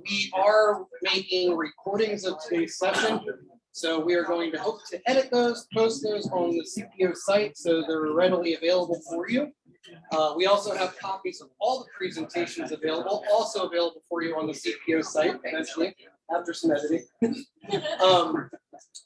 we are making recordings of today's session. So we are going to hope to edit those, post those on the CPO site so they're readily available for you. We also have copies of all the presentations available, also available for you on the CPO site eventually after some editing.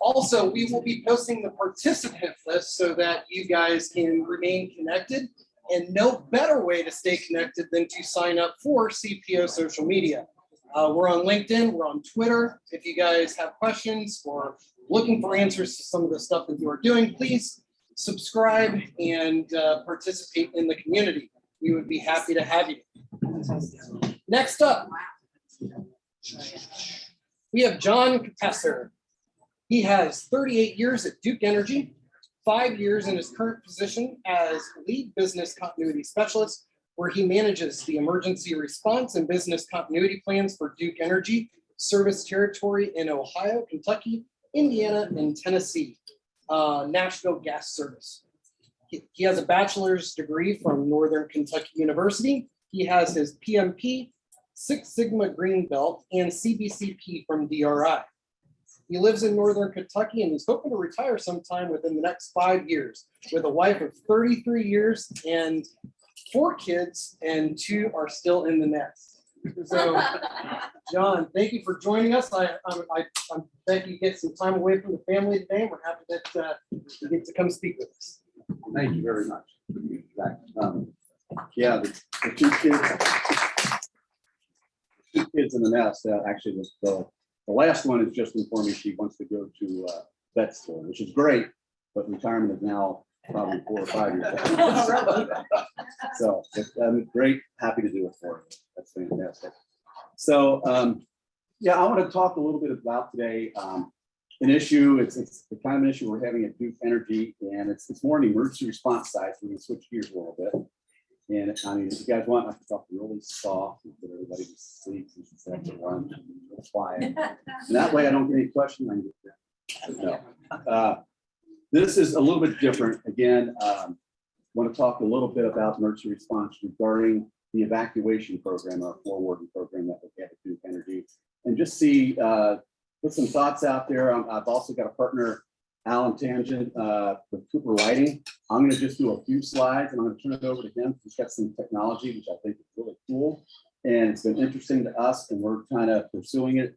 Also, we will be posting the participant list so that you guys can remain connected. And no better way to stay connected than to sign up for CPO social media. We're on LinkedIn, we're on Twitter. If you guys have questions or looking for answers to some of the stuff that you are doing, please subscribe and participate in the community. We would be happy to have you. Next up, we have John Kappesser. He has 38 years at Duke Energy, 5 years in his current position as lead business continuity specialist, where he manages the emergency response and business continuity plans for Duke Energy service territory in Ohio, Kentucky, Indiana, and Tennessee, Nashville Gas Service. He has a bachelor's degree from Northern Kentucky University. He has his PMP, Six Sigma Green Belt, and CBCP from DRI. He lives in Northern Kentucky and he's hoping to retire sometime within the next 5 years with a wife of 33 years and 4 kids, and 2 are still in the nest. So, John, thank you for joining us. I'm thank you get some time away from the family today. We're happy that you get to come speak with us. Thank you very much. Yeah, the 2 kids in the nest. Actually, the last one has just informed me she wants to go to vet school, which is great, but retirement is now probably 4 or 5 years. So I'm great, happy to do it for you. That's fantastic. So yeah, I want to talk a little bit about today an issue. It's the kind of an issue we're having at Duke Energy, and it's more on the emergency response side. So we can switch gears a little bit. And I mean, if you guys want, I can talk really soft and get everybody to sleep and just have to run and quiet. And that way I don't get any questions. I can get no. This is a little bit different. Again, I want to talk a little bit about emergency response regarding the evacuation program, our forwarding program that we have at Duke Energy, and just see, put some thoughts out there. I've also got a partner, Alan Tangent, with Cooper Lighting. I'm going to just do a few slides and I'm going to turn it over to him. He's got some technology, which I think is really cool. And it's been interesting to us and we're kind of pursuing it.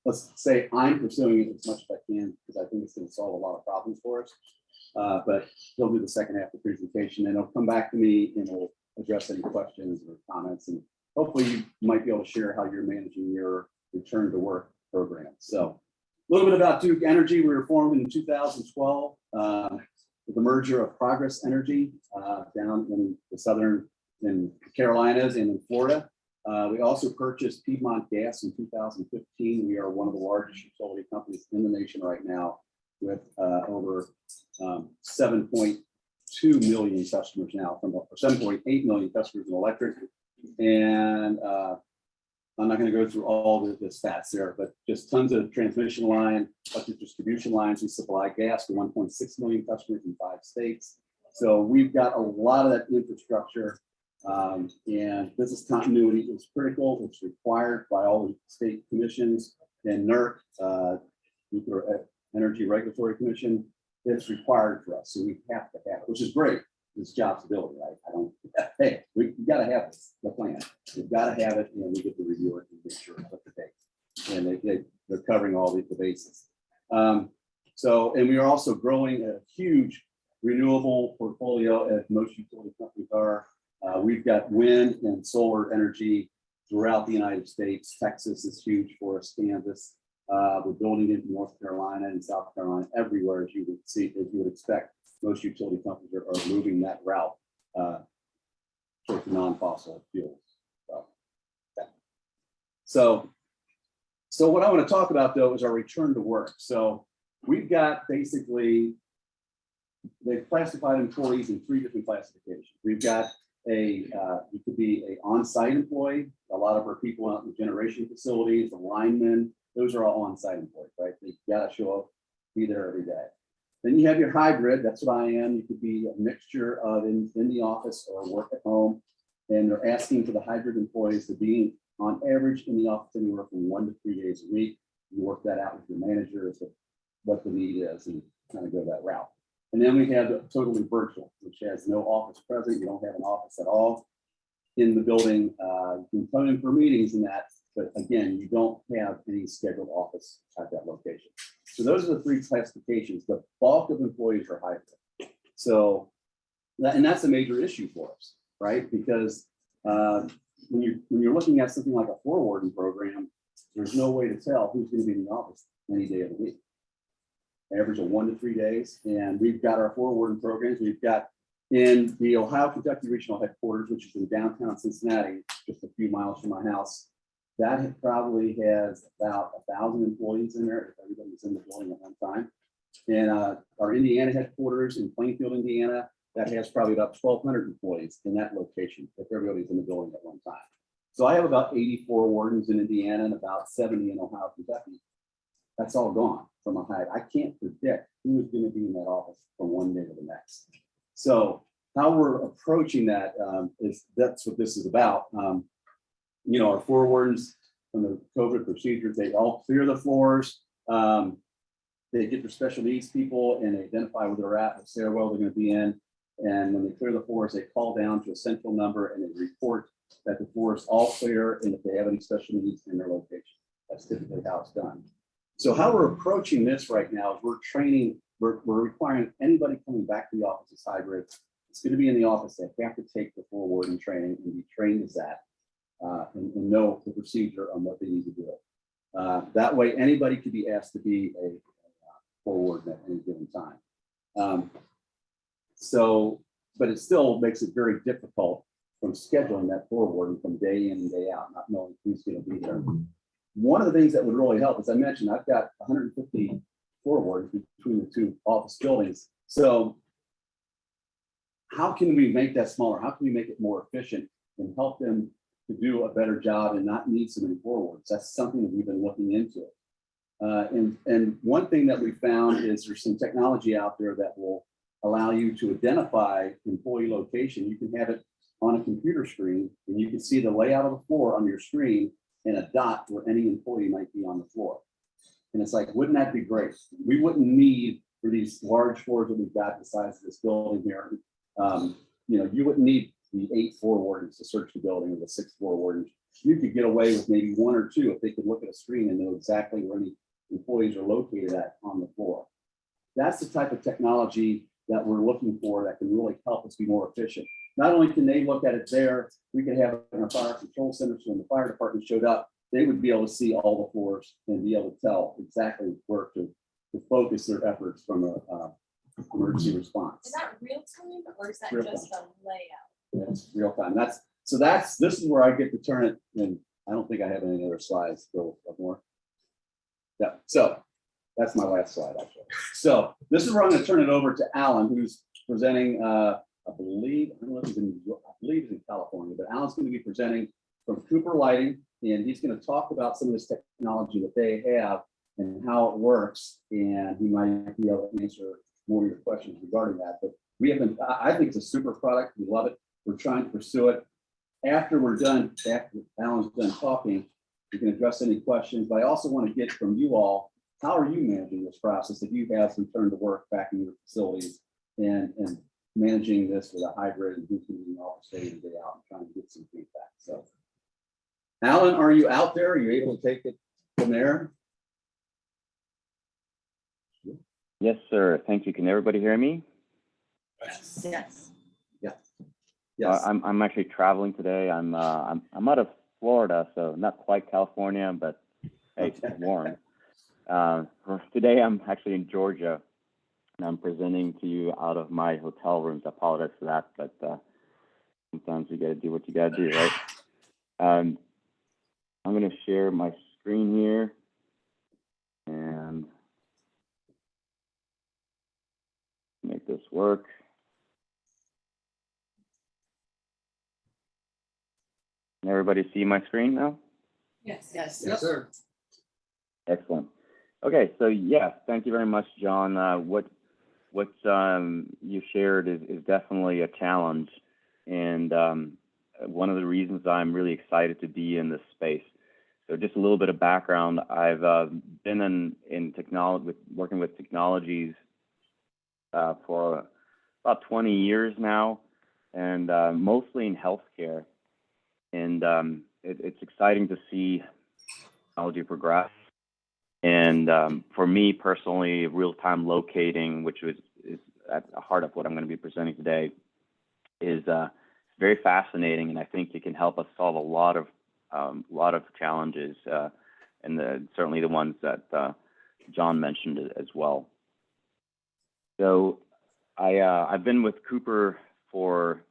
Let's say I'm pursuing it as much as I can because I think it's going to solve a lot of problems for us. But he'll do the second half of the presentation and he'll come back to me and we'll address any questions or comments. And hopefully you might be able to share how you're managing your return to work program. So a little bit about Duke Energy. We were formed in 2012 with the merger of Progress Energy down in the southern in Carolinas and in Florida. We also purchased Piedmont Gas in 2015. We are one of the largest utility companies in the nation right now with over 7.2 million customers now, from 7.8 million customers in electric. And I'm not going to go through all the stats there, but just tons of transmission line, electric distribution lines. We supply gas to 1.6 million customers in 5 states. So we've got a lot of that infrastructure, and business continuity is critical. It's required by all the state commissions and NERC, Nuclear Energy Regulatory Commission. It's required for us, so we have to have it, which is great. It's job stability, right? Hey, we got to have the plan. We've got to have it, and we get to review it and make sure it's up to date. And they're covering all the bases. And we are also growing a huge renewable portfolio, as most utility companies are. We've got wind and solar energy throughout the United States. Texas is huge for us, Kansas. We're building it in North Carolina and South Carolina, everywhere, as you would see, as you would expect. Most utility companies are moving that route towards non-fossil fuels. So what I want to talk about, though, is our return to work. So we've got basically, they've classified employees in 3 different classifications. We've got you could be an on-site employee. A lot of our people out in the generation facilities, the linemen, those are all on-site employees, right? They've got to show up, be there every day. Then you have your hybrid. That's what I am. You could be a mixture of in the office or work at home. And they're asking for the hybrid employees to be on average in the office anywhere from 1 to 3 days a week. You work that out with your manager as to what the need is and kind of go that route. And then we have the totally virtual, which has no office present. You don't have an office at all in the building. You can come in for meetings and that, but again, you don't have any scheduled office at that location. So those are the three classifications. The bulk of employees are hybrid. So and that's a major issue for us, right? Because when you're looking at something like a floor warden program, there's no way to tell who's going to be in the office any day of the week. Average of 1 to 3 days, and we've got our floor warden programs. We've got in the Ohio Kentucky Regional Headquarters, which is in downtown Cincinnati, just a few miles from my house. That probably has about 1,000 employees in there if everybody's in the building at one time. And our Indiana headquarters in Plainfield, Indiana, that has probably about 1,200 employees in that location if everybody's in the building at one time. So I have about 84 wardens in Indiana and about 70 in Ohio, Kentucky. That's all gone from a hide. I can't predict who is going to be in that office from one day to the next. So how we're approaching that that's what this is about. You know, our floor wardens from the COVID procedures, they all clear the floors. They get their special needs people and they identify where they're at, what stairwell they're going to be in. And when they clear the floors, they call down to a central number and they report that the floor is all clear and if they have any special needs in their location. That's typically how it's done. So how we're approaching this right now is we're requiring anybody coming back to the office as hybrid. It's going to be in the office. They have to take the floor warden training and be trained as that and know the procedure on what they need to do. That way, anybody could be asked to be a floor warden at any given time. But it still makes it very difficult from scheduling that floor warden from day in and day out, not knowing who's going to be there. One of the things that would really help, as I mentioned, I've got 150 floor wardens between the two office buildings. So how can we make that smaller? How can we make it more efficient and help them to do a better job and not need so many floor wardens? That's something that we've been looking into. And one thing that we found is there's some technology out there that will allow you to identify employee location. You can have it on a computer screen and you can see the layout of the floor on your screen and a dot where any employee might be on the floor. And it's like, wouldn't that be great? We wouldn't need for these large floors that we've got the size of this building here. You know, you wouldn't need the 8 floor wardens to search the building or the 6 floor wardens. You could get away with maybe 1 or 2 if they could look at a screen and know exactly where any employees are located at on the floor. That's the type of technology that we're looking for that can really help us be more efficient. Not only can they look at it there, we could have it in our fire control center. So when the fire department showed up, they would be able to see all the floors and be able to tell exactly where to focus their efforts from a emergency response. Is that real time or is that Real just time. a layout? It's real time. This is where I get to turn it, and I don't think I have any other slides. Go up more. Yeah, so that's my last slide actually. So this is where I'm going to turn it over to Alan, who's presenting. I believe he's in California, but Alan's going to be presenting from Cooper Lighting, and he's going to talk about some of this technology that they have and how it works, and he might be able to answer more of your questions regarding that. But I think it's a super product. We love it. We're trying to pursue it. After Alan's done talking, you can address any questions, but I also want to get from you all, how are you managing this process if you have return to work back in your facilities and managing this with a hybrid and who's going to be in the office day in, day out and trying to get some feedback. So, Alan, are you out there? Are you able to take it from there? Yes, sir. Thank you. Can everybody hear me? Yes. Yes. I'm actually traveling today. I'm out of Florida, so not quite California, but hey, it's warm. Today I'm actually in Georgia, and I'm presenting to you out of my hotel rooms. I apologize for that, but sometimes you got to do what you got to do, right? I'm going to share my screen here, and make this work. Can everybody see my screen now? Yes. Yes, sir. Excellent. Okay, so yeah, thank you very much, John. What you shared is definitely a challenge, and one of the reasons I'm really excited to be in this space. So just a little bit of background. I've been in technology, working with technologies for about 20 years now, and mostly in healthcare. And it's exciting to see technology progress. And for me personally, real-time locating, which is at the heart of what I'm going to be presenting today, is very fascinating, and I think it can help us solve a lot of challenges, and certainly the ones that John mentioned as well. So I've been with Cooper for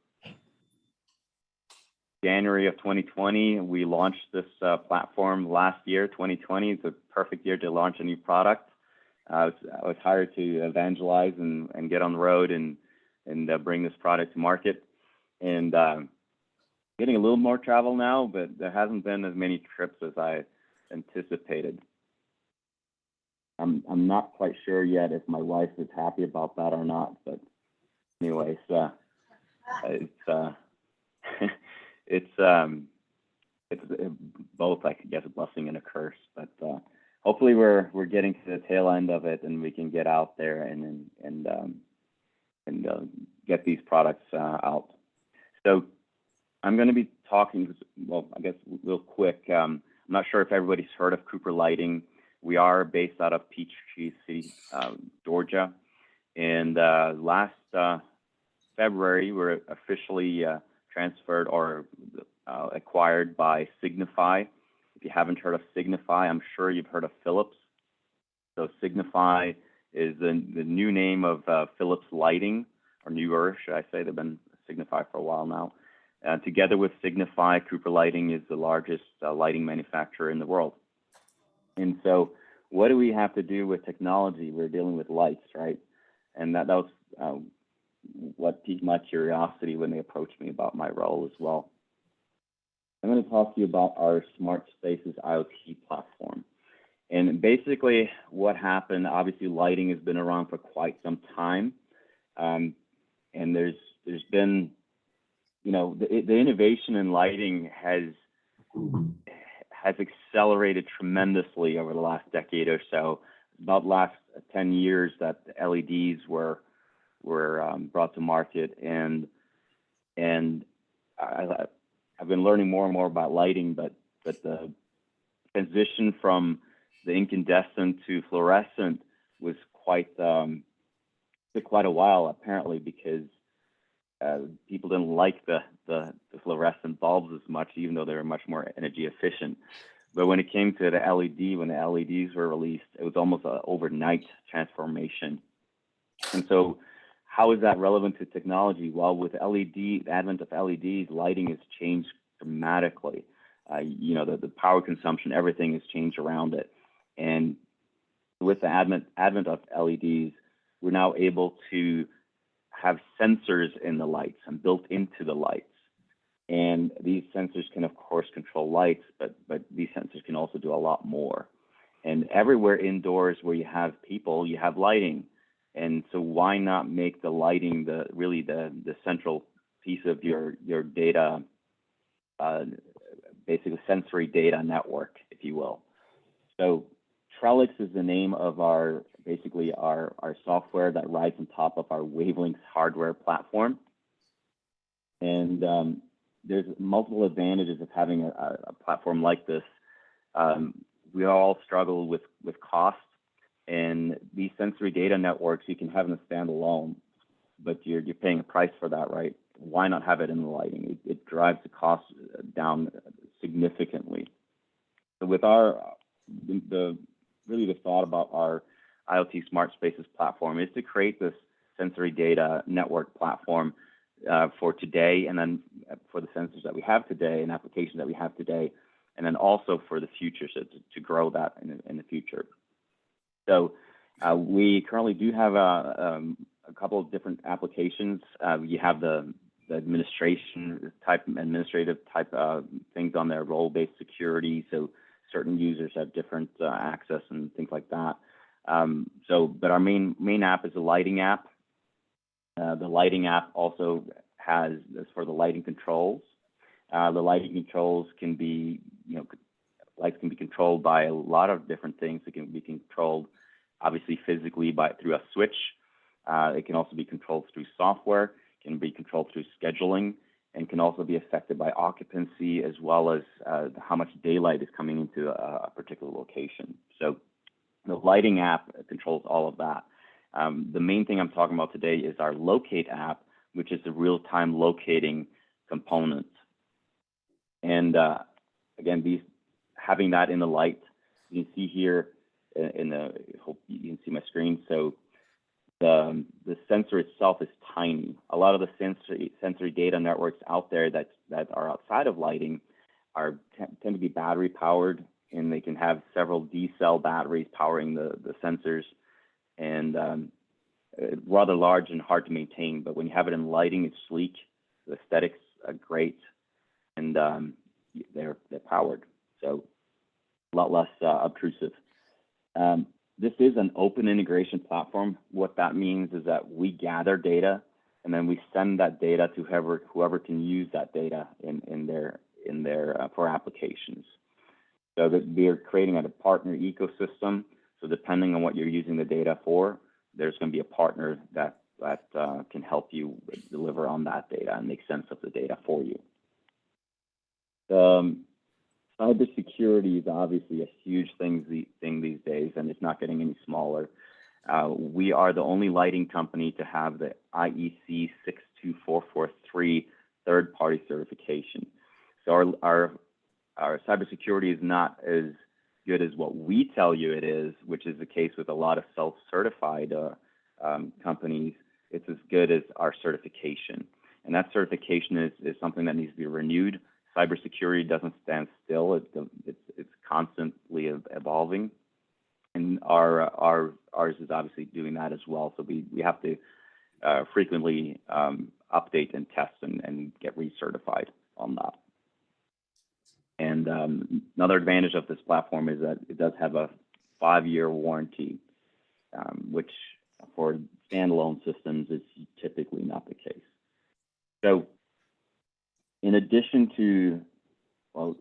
January of 2020. We launched this platform last year, 2020. It's a perfect year to launch a new product. I was hired to evangelize and get on the road and bring this product to market. And getting a little more travel now, but there hasn't been as many trips as I anticipated. I'm not quite sure yet if my wife is happy about that or not, but anyways, it's both, I guess, a blessing and a curse. But hopefully we're getting to the tail end of it, and we can get out there and get these products out. So I'm going to be talking, well, I guess real quick. I'm not sure if everybody's heard of Cooper Lighting. We are based out of Peachtree City, Georgia. And last February, we were officially transferred or acquired by Signify. If you haven't heard of Signify, I'm sure you've heard of Philips. So Signify is the new name of Philips Lighting, or newer, should I say. They've been Signify for a while now. Together with Signify, Cooper Lighting is the largest lighting manufacturer in the world. And so what do we have to do with technology? We're dealing with lights, right? And that was what piqued my curiosity when they approached me about my role as well. I'm going to talk to you about our Smart Spaces IoT platform. And basically what happened, obviously lighting has been around for quite some time. And there's been, you know, the innovation in lighting has accelerated tremendously over the last decade or so. About the last 10 years that LEDs were brought to market, and I've been learning more and more about lighting, but the transition from the incandescent to fluorescent was took quite a while, apparently, because people didn't like the fluorescent bulbs as much, even though they were much more energy efficient. But when it came to the LED, when the LEDs were released, it was almost an overnight transformation. And so how is that relevant to technology? Well, with the advent of LEDs, lighting has changed dramatically. You know, the power consumption, everything has changed around it. And with the advent of LEDs, we're now able to have sensors in the lights and built into the lights. And these sensors can, of course, control lights, but these sensors can also do a lot more. And everywhere indoors where you have people, you have lighting. And so why not make the lighting the central piece of your data, basically sensory data network, if you will. So Trellix is the name of our software that rides on top of our Wavelengths hardware platform. And there's multiple advantages of having a platform like this. We all struggle with cost, and these sensory data networks you can have them standalone, but you're paying a price for that, right? Why not have it in the lighting? It drives the cost down significantly. So with the thought about our IoT Smart Spaces platform is to create this sensory data network platform for today, and then for the sensors that we have today and applications that we have today, and then also for the future, so to grow that in the future. So we currently do have a couple of different applications. You have the administrative type things on there, role-based security. So certain users have different access and things like that. But our main app is the lighting app. The lighting app also is for the lighting controls. The lighting controls can be, lights can be controlled by a lot of different things. It can be controlled, obviously, physically through a switch. It can also be controlled through software, can be controlled through scheduling, and can also be affected by occupancy as well as how much daylight is coming into a particular location. So the lighting app controls all of that. The main thing I'm talking about today is our locate app, which is the real-time locating component. And again, having that in the light, you can see here hope you can see my screen. So the sensor itself is tiny. A lot of the sensory data networks out there that are outside of lighting tend to be battery powered, and they can have several D-cell batteries powering the sensors, and rather large and hard to maintain. But when you have it in lighting, it's sleek. The aesthetics are great, and they're powered, so a lot less obtrusive. This is an open integration platform. What that means is that we gather data, and then we send that data to whoever can use that data in their for applications. So that we are creating a partner ecosystem. So depending on what you're using the data for, there's going to be a partner that can help you deliver on that data and make sense of the data for you. Cybersecurity is obviously a huge thing these days, and it's not getting any smaller. We are the only lighting company to have the IEC 62443 third-party certification. So our cybersecurity is not as good as what we tell you it is, which is the case with a lot of self-certified companies. It's as good as our certification. And that certification is something that needs to be renewed. Cybersecurity doesn't stand still. It's constantly evolving. And ours is obviously doing that as well. So we have to frequently update and test and get recertified on that. And another advantage of this platform is that it does have a 5-year warranty, which for standalone systems is typically not the case. So in addition to, well,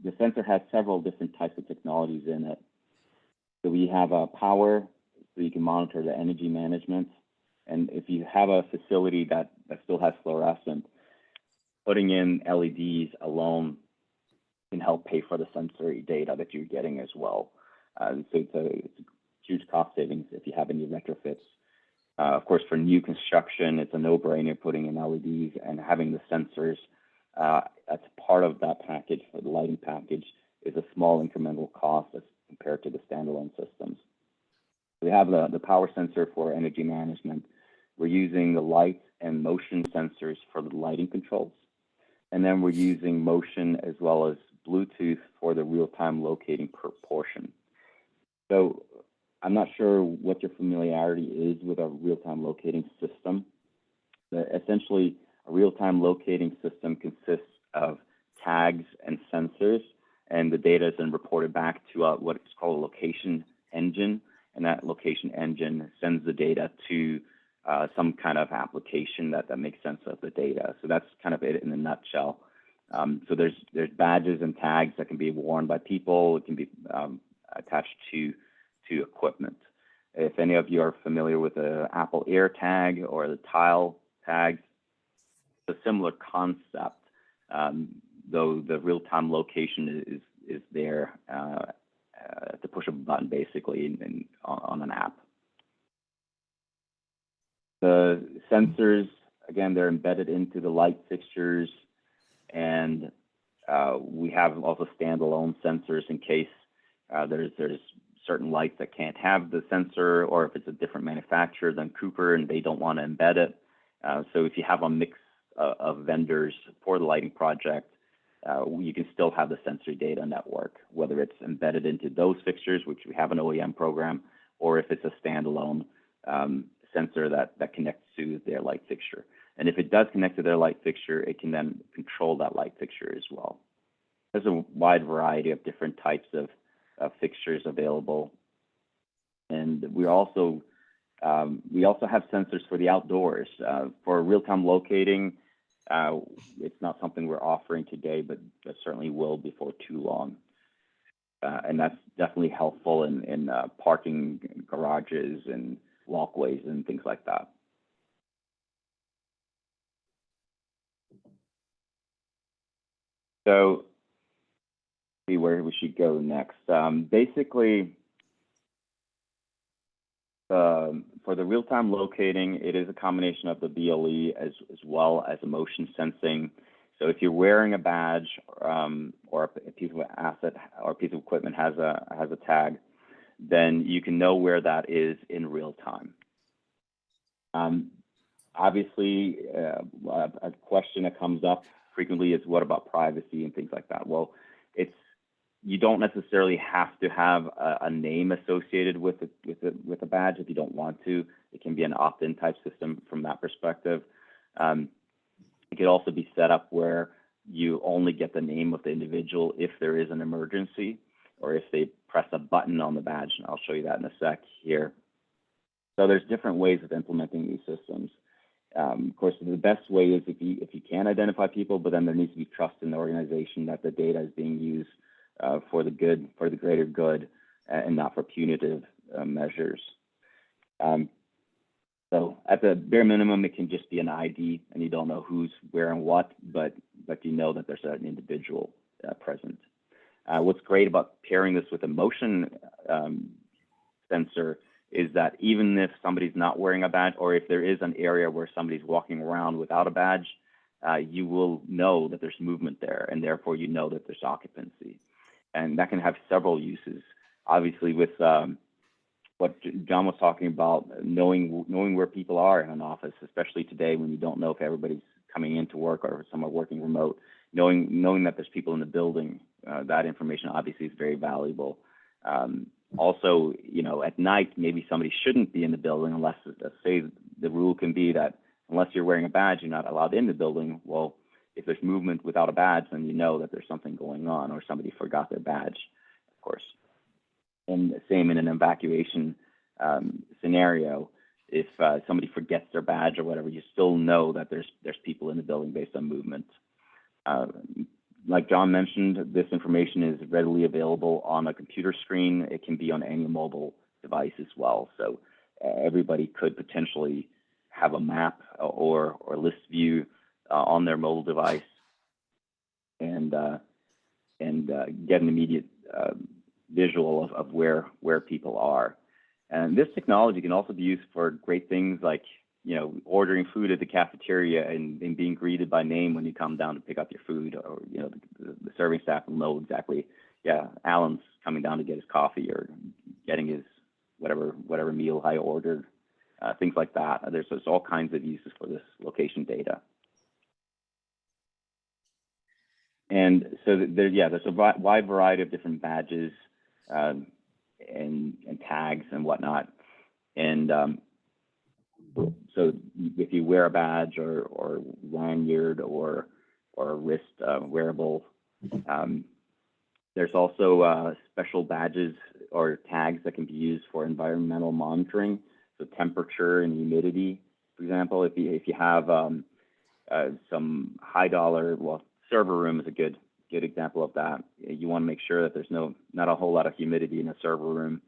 the sensor has several different types of technologies in it. So we have a power, so you can monitor the energy management. And if you have a facility that still has fluorescent, putting in LEDs alone can help pay for the sensory data that you're getting as well. So it's a huge cost savings if you have any retrofits. Of course, for new construction, it's a no-brainer putting in LEDs and having the sensors as part of that package for the lighting package is a small incremental cost as compared to the standalone systems. We have the power sensor for energy management. We're using the light and motion sensors for the lighting controls. And then we're using motion as well as Bluetooth for the real-time locating portion. So I'm not sure what your familiarity is with a real-time locating system. But essentially, a real-time locating system consists of tags and sensors, and the data is then reported back to what is called a location engine, and that location engine sends the data to some kind of application that makes sense of the data. So that's kind of it in a nutshell. So there's badges and tags that can be worn by people. It can be attached to equipment. If any of you are familiar with the Apple AirTag or the Tile tags, it's a similar concept, though the real-time location is there to push a button basically on an app. The sensors, again, they're embedded into the light fixtures, and we have also standalone sensors in case there's certain lights that can't have the sensor, or if it's a different manufacturer than Cooper and they don't want to embed it. So if you have a mix of vendors for the lighting project, you can still have the sensory data network, whether it's embedded into those fixtures, which we have an OEM program, or if it's a standalone sensor that connects to their light fixture. And if it does connect to their light fixture, it can then control that light fixture as well. There's a wide variety of different types of fixtures available. And we also have sensors for the outdoors. For real-time locating, It's not something we're offering today, but certainly will before too long. And that's definitely helpful in parking garages and walkways and things like that. So, see where we should go next. Basically, for the real-time locating, it is a combination of the BLE as well as motion sensing. So if you're wearing a badge or a piece of asset or a piece of equipment has a tag, then you can know where that is in real time. Obviously, a question that comes up frequently is what about privacy and things like that? Well, you don't necessarily have to have a name associated with a badge if you don't want to. It can be an opt-in type system from that perspective. It could also be set up where you only get the name of the individual if there is an emergency or if they press a button on the badge. And I'll show you that in a sec here. So there's different ways of implementing these systems. Of course, the best way is if you can identify people, but then there needs to be trust in the organization that the data is being used for the greater good, and not for punitive measures. So at the bare minimum, it can just be an ID, and you don't know who's wearing what, but you know that there's an individual present. What's great about pairing this with a motion sensor is that even if somebody's not wearing a badge, or if there is an area where somebody's walking around without a badge, you will know that there's movement there, and therefore you know that there's occupancy. And that can have several uses. Obviously, with what John was talking about, knowing where people are in an office, especially today when you don't know if everybody's coming into work or if some are working remote, knowing that there's people in the building, that information obviously is very valuable. Also, at night, maybe somebody shouldn't be in the building unless, let's say, the rule can be that unless you're wearing a badge, you're not allowed in the building. Well, if there's movement without a badge, then you know that there's something going on or somebody forgot their badge, of course. And the same in an evacuation scenario, if somebody forgets their badge or whatever, you still know that there's people in the building based on movement. Like John mentioned, this information is readily available on a computer screen. It can be on any mobile device as well. So everybody could potentially have a map or list view on their mobile device and get an immediate visual of where people are. And this technology can also be used for great things like, ordering food at the cafeteria and being greeted by name when you come down to pick up your food, or, the serving staff will know exactly, Alan's coming down to get his coffee or getting his whatever meal I ordered, things like that. There's all kinds of uses for this location data. And so there's a wide variety of different badges and tags and whatnot. And so if you wear a badge or lanyard or wrist wearable, there's also special badges or tags that can be used for environmental monitoring. So temperature and humidity, for example, if you have some high dollar, server room is a good example of that. You want to make sure that there's not a whole lot of humidity in a server room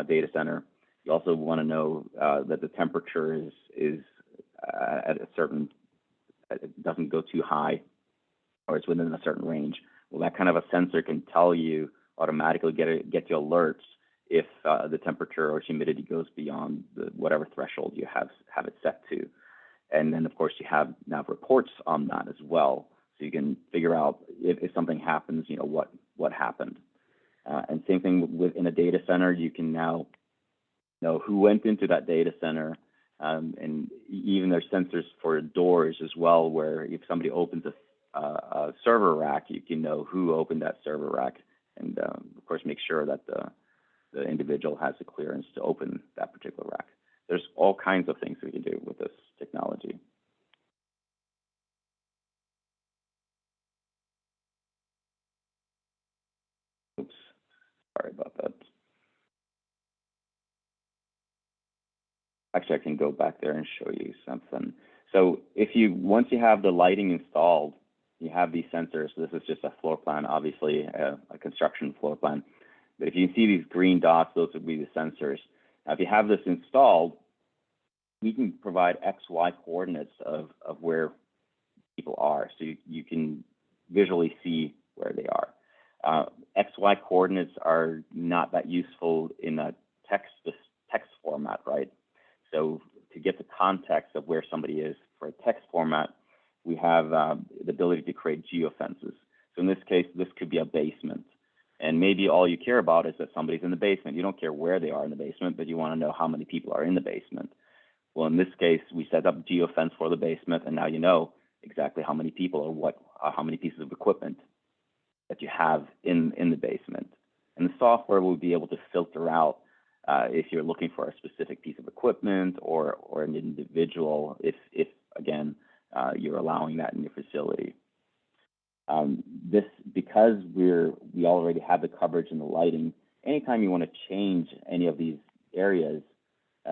data center. You also want to know that the temperature is at a certain, it doesn't go too high, or it's within a certain range. Well, that kind of a sensor can tell you automatically, get you alerts if the temperature or humidity goes beyond whatever threshold you have it set to. And then, of course, you have now reports on that as well. So you can figure out if something happens, what happened. And same thing within a data center, you can now know who went into that data center. And even there's sensors for doors as well, where if somebody opens a server rack, you can know who opened that server rack. And of course, make sure that the individual has the clearance to open that particular rack. There's all kinds of things we can do with this technology. Oops, sorry about that. Actually, I can go back there and show you something. So once you have the lighting installed, you have these sensors. This is just a floor plan, obviously a construction floor plan. But if you see these green dots, those would be the sensors. Now, if you have this installed, we can provide XY coordinates of where people are. So you can visually see where they are. XY coordinates are not that useful in a text format, right? So to get the context of where somebody is for a text format, we have the ability to create geofences. So in this case, this could be a basement. And maybe all you care about is that somebody's in the basement. You don't care where they are in the basement, but you want to know how many people are in the basement. Well, in this case, we set up geofence for the basement, and now you know exactly how many people or how many pieces of equipment that you have in the basement. And the software will be able to filter out if you're looking for a specific piece of equipment or an individual, if again, you're allowing that in your facility. Because we already have the coverage and the lighting, anytime you want to change any of these areas,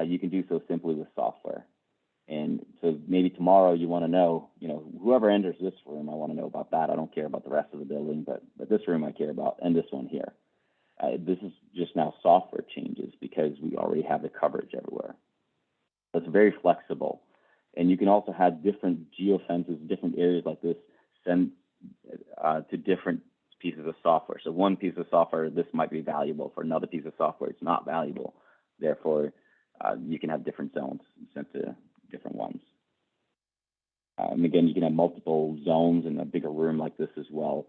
you can do so simply with software. And so maybe tomorrow you want to know, whoever enters this room, I want to know about that. I don't care about the rest of the building, but this room I care about, and this one here. This is just now software changes because we already have the coverage everywhere. So it's very flexible. And you can also have different geofences, different areas like this sent to different pieces of software. So one piece of software, this might be valuable. For another piece of software, it's not valuable. Therefore, you can have different zones sent to different ones. And again, you can have multiple zones in a bigger room like this as well.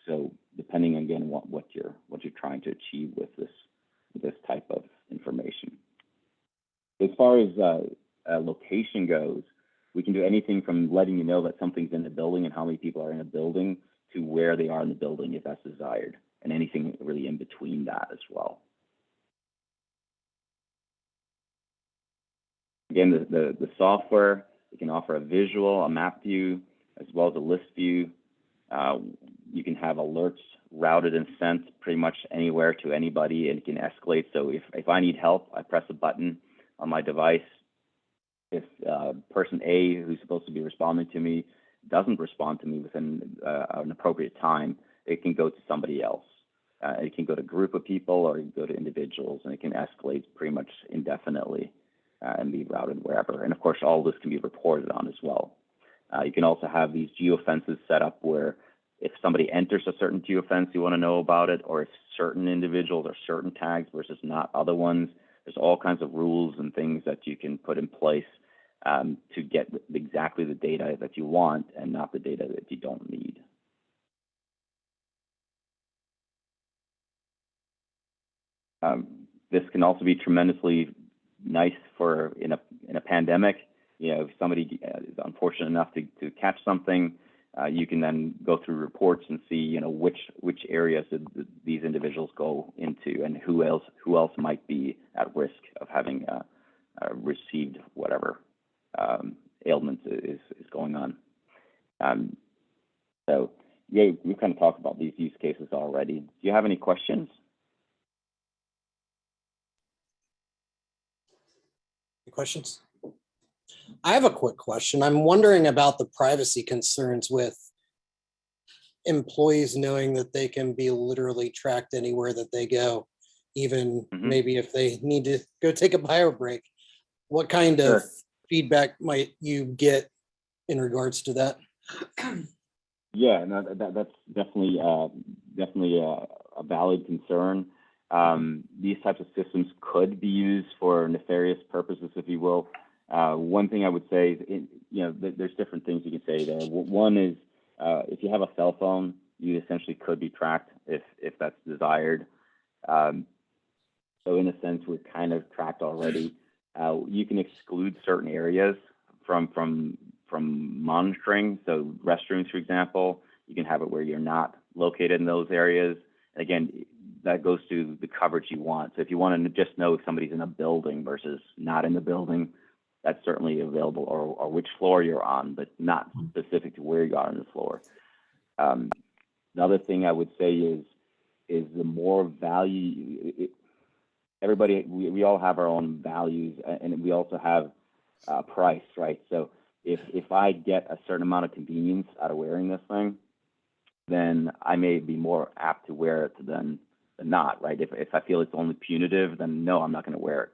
So depending again what you're trying to achieve with this type of information. As far as location goes, we can do anything from letting you know that something's in the building and how many people are in a building to where they are in the building if that's desired, and anything really in between that as well. Again, the software, it can offer a visual, a map view, as well as a list view. You can have alerts routed and sent pretty much anywhere to anybody, and it can escalate. So if I need help, I press a button on my device. If person A, who's supposed to be responding to me, doesn't respond to me within an appropriate time, it can go to somebody else. It can go to a group of people or go to individuals, and it can escalate pretty much indefinitely and be routed wherever. And of course, all this can be reported on as well. You can also have these geofences set up where if somebody enters a certain geofence, you want to know about it, or if certain individuals or certain tags versus not other ones. There's all kinds of rules and things that you can put in place to get exactly the data that you want and not the data that you don't need. This can also be tremendously nice for in a pandemic. If somebody is unfortunate enough to catch something, you can then go through reports and see, which areas did these individuals go into, and who else might be at risk of having received whatever ailment is going on. So yeah, we kind of talked about these use cases already. Do you have any questions? Any questions? I have a quick question. I'm wondering about the privacy concerns with employees knowing that they can be literally tracked anywhere that they go, even maybe if they need to go take a bio break. What kind of feedback might you get in regards to that? Yeah, no, that's definitely a valid concern. These types of systems could be used for nefarious purposes, if you will. One thing I would say, there's different things you can say there. One is if you have a cell phone, you essentially could be tracked if that's desired. So in a sense, we're kind of tracked already. You can exclude certain areas from monitoring. So restrooms, for example, you can have it where you're not located in those areas. Again, that goes to the coverage you want. So if you want to just know if somebody's in a building versus not in the building, that's certainly available, or which floor you're on, but not specific to where you are on the floor. The other thing I would say is the more value, everybody, we all have our own values, and we also have price, right? So if I get a certain amount of convenience out of wearing this thing, then I may be more apt to wear it than not, right? If I feel it's only punitive, then no, I'm not going to wear it.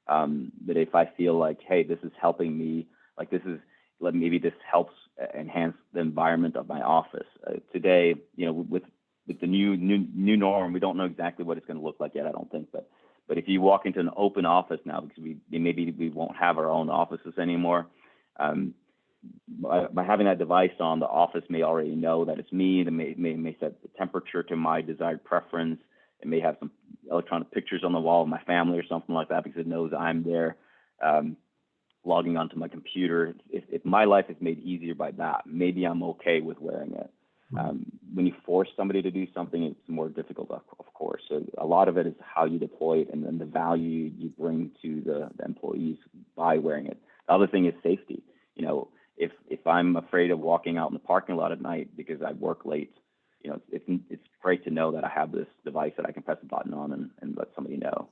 But if I feel like, hey, this is helping me, like maybe this helps enhance the environment of my office. Today, with the new norm, we don't know exactly what it's going to look like yet, I don't think. But if you walk into an open office now, because maybe we won't have our own offices anymore, by having that device on, the office may already know that it's me. It may set the temperature to my desired preference. It may have some electronic pictures on the wall of my family or something like that because it knows I'm there, logging onto my computer. If my life is made easier by that, maybe I'm okay with wearing it. When you force somebody to do something, it's more difficult, of course. So a lot of it is how you deploy it and then the value you bring to the employees by wearing it. The other thing is safety. If I'm afraid of walking out in the parking lot at night because I work late, it's great to know that I have this device that I can press a button on and let somebody know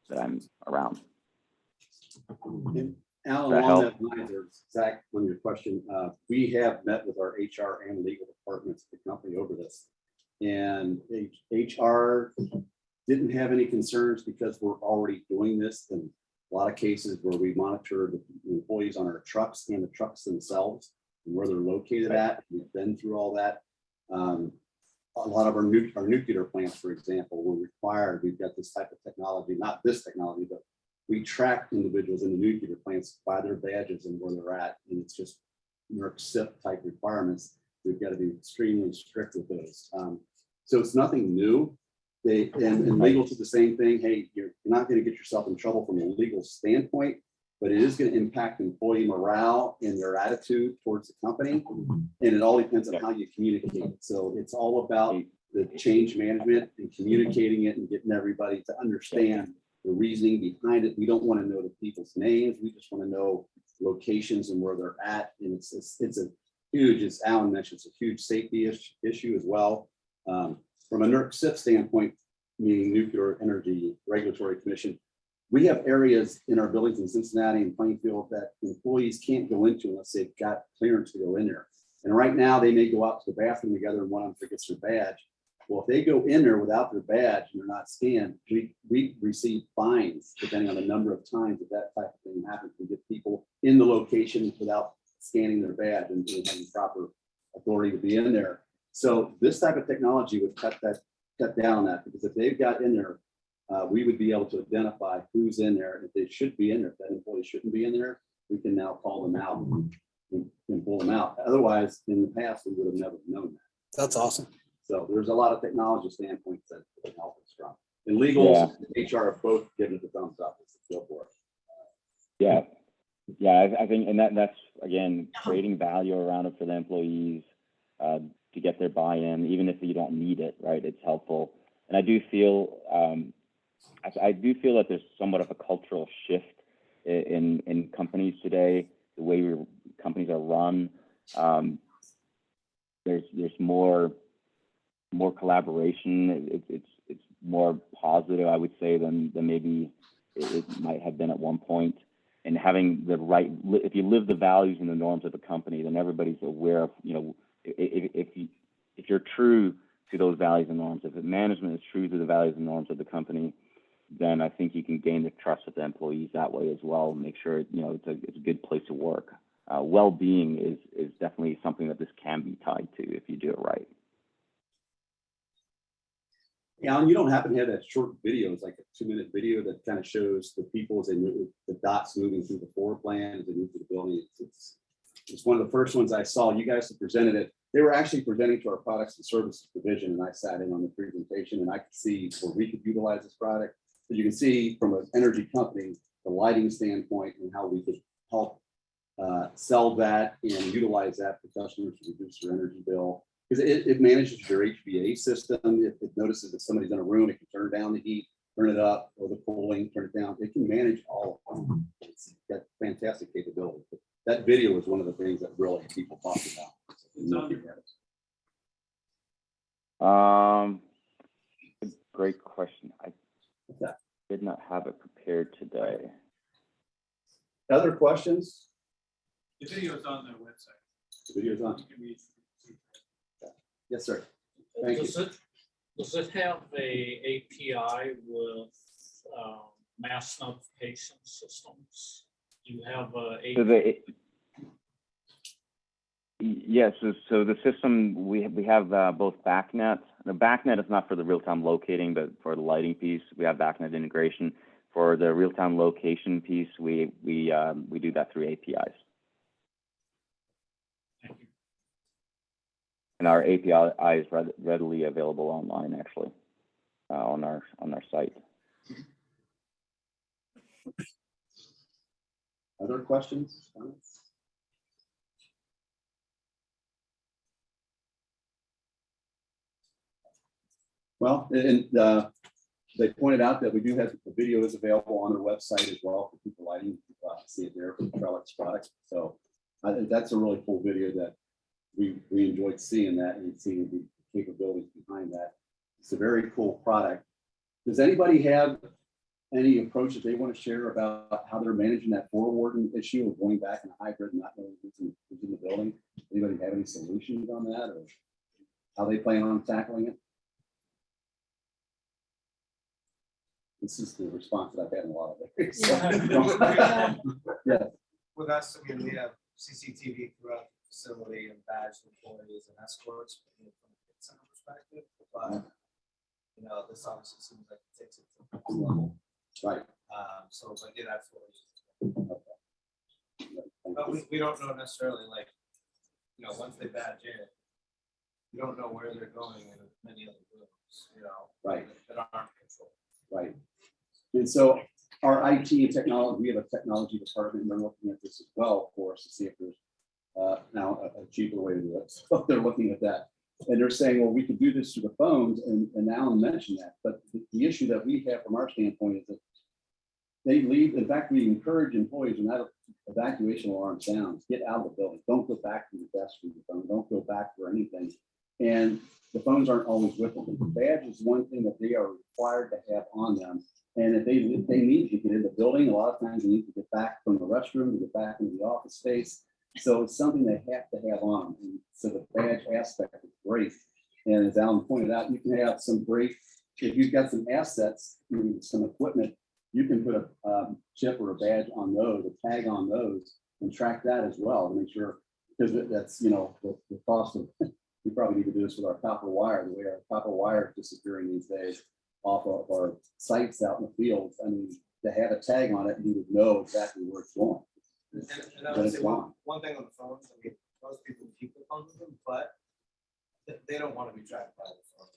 that I'm around. And Alan, That along help? that line, or Zach, on your question, we have met with our HR and legal departments at the company over this. And HR didn't have any concerns because we're already doing this in a lot of cases where we monitor the employees on our trucks and the trucks themselves and where they're located at. We've been through all that. A lot of our nuclear plants, for example, were required. We've got this type of technology, not this technology, but we track individuals in the nuclear plants by their badges and where they're at. And it's just NERC SIP type requirements. We've got to be extremely strict with those. So it's nothing new. And legal to the same thing. Hey, you're not going to get yourself in trouble from a legal standpoint, but it is going to impact employee morale and their attitude towards the company. And it all depends on how you communicate. So it's all about the change management and communicating it and getting everybody to understand the reasoning behind it. We don't want to know the people's names. We just want to know locations and where they're at. And it's a huge, as Alan mentioned, it's a huge safety issue as well. From a NERC SIP standpoint, meaning Nuclear Energy Regulatory Commission, we have areas in our buildings in Cincinnati and Plainfield that employees can't go into unless they've got clearance to go in there. And right now they may go out to the bathroom together and one of them forgets their badge. Well, if they go in there without their badge and they're not scanned, we receive fines depending on the number of times that type of thing happens. We get people in the location without scanning their badge and having proper authority to be in there. So this type of technology would cut down on that, because if they've got in there, we would be able to identify who's in there. If they should be in there, if that employee shouldn't be in there, we can now call them out and pull them out. Otherwise, in the past, we would have never known that. That's awesome. So there's a lot of technology standpoints that can help us from. And legal, HR have both given it the thumbs up. It's a feel for it. Yeah, I think, and that's again creating value around it for the employees to get their buy-in, even if you don't need it, right? It's helpful. And I do feel that there's somewhat of a cultural shift in companies today, the way companies are run. There's more collaboration. It's more positive, I would say, than maybe it might have been at one point. And having the right, if you live the values and the norms of the company, then everybody's aware of, if you're true to those values and norms, if the management is true to the values and norms of the company, then I think you can gain the trust of the employees that way as well, and make sure it's a good place to work. Well-being is definitely something that this can be tied to if you do it right. Yeah, and you don't happen to have that short video. It's like a 2-minute video that kind of shows the people as they move, the dots moving through the floor plan as they move through the building. It's one of the first ones I saw. You guys have presented it. They were actually presenting to our products and services division, and I sat in on the presentation, and I could see where we could utilize this product. But you can see from an energy company, the lighting standpoint, and how we could help sell that and utilize that for customers to reduce their energy bill. Because it manages your HVAC system. If it notices that somebody's in a room, it can turn down the heat, turn it up, or the cooling, turn it down. It can manage all of them. It's got fantastic capability. But that video was one of the things that really people talked about. Great question. I did not have it prepared today. Other questions? The video's on their website. The video's on. You can read. Yes, sir. Thank you. Does it have a API with mass notification systems? Do you have So yes, so the system, we have both BACnet. The BACnet is not for the real-time locating, but for the lighting piece, we have BACnet integration. For the real-time location piece, we do that through APIs. Thank you. And our API is readily available online, actually, on our site. Other questions? Comments? Well, and they pointed out that we do have the video is available on their website as well for people lighting. See it there for the Trellix product. So I think that's a really cool video that we enjoyed seeing that and seeing the capabilities behind that. It's a very cool product. Does anybody have any approach that they want to share about how they're managing that floor warden issue of going back in a hybrid and not knowing who's in the building? Anybody have any solutions on that or how they plan on tackling it? This is the response that I've had in a lot of it. Yeah. With us, I mean, we have CCTV throughout the facility and badged employees and escorts from a center perspective. But, you know, this obviously seems like it takes it to the next level. Right. So, but yeah, that's what we But we don't know necessarily, like, you know, once they badge in, you don't know where they're going in many other rooms, you know. Right. That aren't controlled. Right. And so our IT and technology, we have a technology department, and they're looking at this as well for us to see if there's now a cheaper way to do it. So they're looking at that. And they're saying, well, we could do this through the phones, and Alan mentioned that. But the issue that we have from our standpoint is that they leave. In fact, we encourage employees when that evacuation alarm sounds, get out of the building. Don't go back to your desk for your phone. Don't go back for anything. And the phones aren't always with them. The badge is one thing that they are required to have on them. And if they need to get in the building, a lot of times they need to get back from the restroom to get back into the office space. So it's something they have to have on. And so the badge aspect is great. And as Alan pointed out, you can have some great, if you've got some assets, some equipment, you can put a chip or a badge on those, a tag on those, and track that as well to make sure, because that's, you know, the cost of, we probably need to do this with our copper wire, the way our copper wire is disappearing these days off of our sites out in the fields. I mean, to have a tag on it, you would know exactly where it's going. And I But would it's say gone. one thing on the phones, I mean, most people keep the phones with them, but they don't want to be tracked by the phone.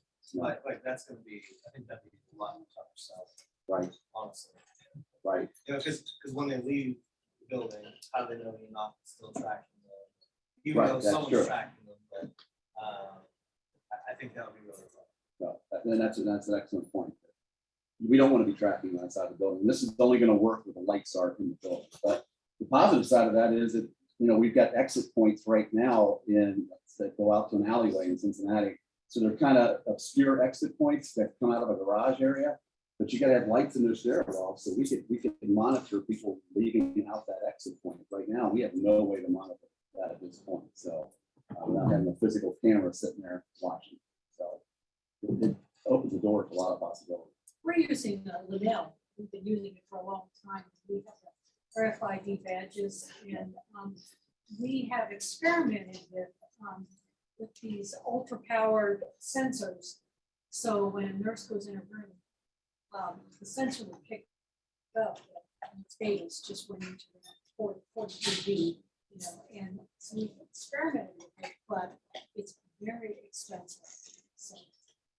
Like that's gonna be, I think that'd be a lot tougher stuff, Right, honestly. right. You know, because when they leave the building, how do they know you're not still tracking them? Even Right, though that's someone's true. tracking them, but I think that would be really fun. No, and that's an excellent point. We don't want to be tracking outside the building. This is only going to work with the lights are in the building. But the positive side of that is that, you know, we've got exit points right now that go out to an alleyway in Cincinnati. So they're kind of obscure exit points that come out of a garage area, but you got to have lights in their stairwell. So we could monitor people leaving out that exit point. Right now, we have no way to monitor that at this point. So without having a physical camera sitting there watching. So it opens the door to a lot of possibilities. We're using Liddell. We've been using it for a long time. We have the RFID badges, and we have experimented with these ultra-powered sensors. So when a nurse goes in a room, the sensor will pick up and its data just went into the 40 you know, and so we've experimented with it, but it's very expensive. So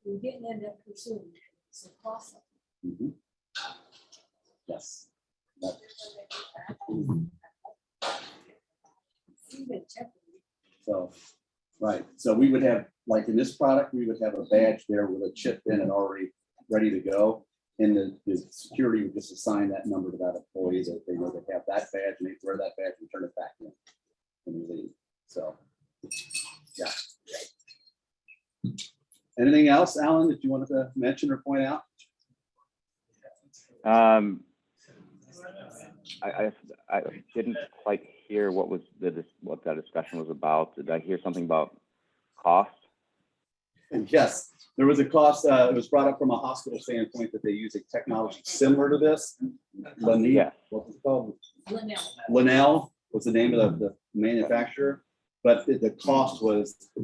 we didn't end up pursuing it. It's a cost. Mhm. Yes. So, right. So we would have, like in this product, we would have a badge there with a chip in and already ready to go. And the security would just assign that number to that employee that they know they have that badge and they wear that badge and turn it back in when you leave. So, yeah. Anything else, Alan, that you wanted to mention or point out? I didn't quite hear what was what that discussion was about. Did I hear something about cost? And yes, there was a cost, it was brought up from a hospital standpoint that they use a technology similar to this. Linnell, Yes. what was it called? Linnell. Linnell was the name of the manufacturer, but the cost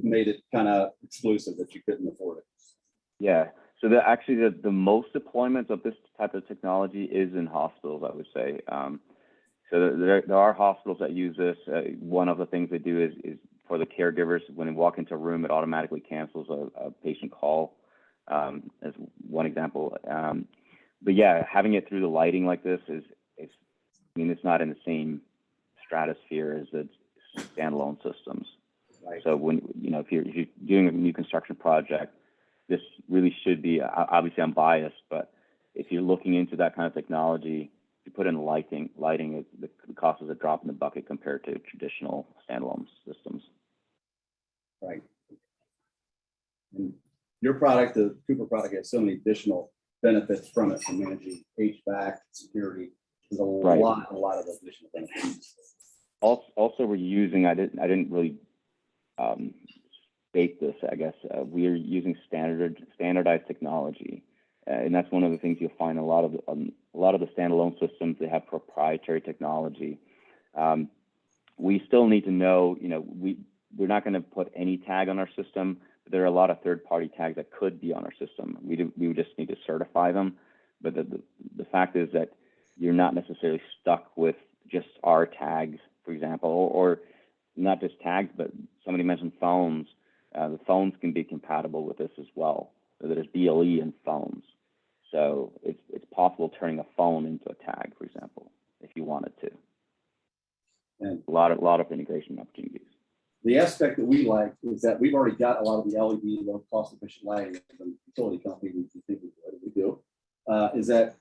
made it kind of exclusive that you couldn't afford it. Yeah. So actually the most deployments of this type of technology is in hospitals, I would say. So there are hospitals that use this. One of the things they do is for the caregivers, when they walk into a room, it automatically cancels a patient call, as one example. But yeah, having it through the lighting like this is I mean, it's not in the same stratosphere as the standalone systems. Right. So when, if you're doing a new construction project, this really should be, obviously I'm biased, but if you're looking into that kind of technology, you put in lighting, the cost is a drop in the bucket compared to traditional standalone systems. Right. And your product, the Cooper product, has so many additional benefits from it, from managing HVAC, security. There's a Right. lot of additional benefits. Also, we're using, I didn't really state this, I guess, we are using standardized technology. And that's one of the things you'll find a lot of the standalone systems, they have proprietary technology. We still need to know, we're not going to put any tag on our system. But there are a lot of third-party tags that could be on our system. We would just need to certify them. But the fact is that you're not necessarily stuck with just our tags, for example, or not just tags, but somebody mentioned phones. The phones can be compatible with this as well. So there's BLE in phones. So it's possible turning a phone into a tag, for example, if you wanted to. And a lot of integration opportunities. the aspect that we like is that we've already got a lot of the LED, low cost efficient lighting from utility company. We think we do, is that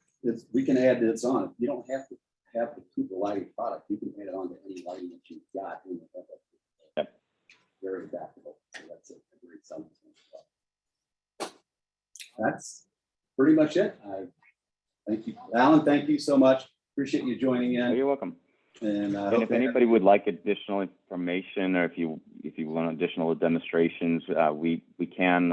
we can add this on. You don't have to have the Cooper lighting product. You can add it on to any lighting that you've got. Yep. Very adaptable. So that's a great selling point. That's pretty much it. Thank you, Alan. Thank you so much. Appreciate you joining Oh, in. you're welcome. And And if anybody would like additional information, or if you want additional demonstrations, we can.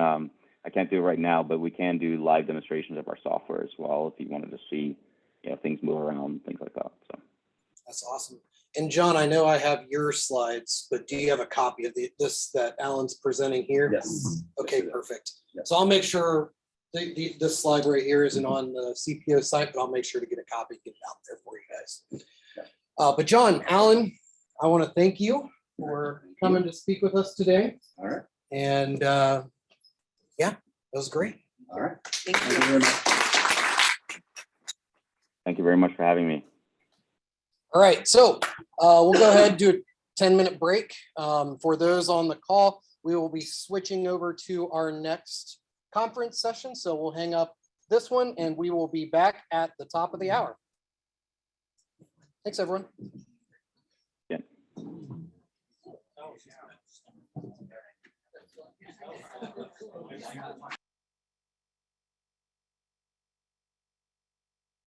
I can't do it right now, but we can do live demonstrations of our software as well if you wanted to see, things move around, things like that. So That's awesome. And John, I know I have your slides, but do you have a copy of this that Alan's presenting here? yes. Okay, perfect. Yes. So I'll make sure this slide right here isn't on the CPO site, but I'll make sure to get a copy, get it out there for you guys. But John, Alan, I want to thank you for coming to speak with us today. All right. And yeah, that was great. All right. Thank Thank you you. very much. thank you very much for having me. All right, so we'll go ahead and do a 10-minute break. For those on the call, we will be switching over to our next conference session. So we'll hang up this one and we will be back at the top of the hour. Thanks, everyone. That was-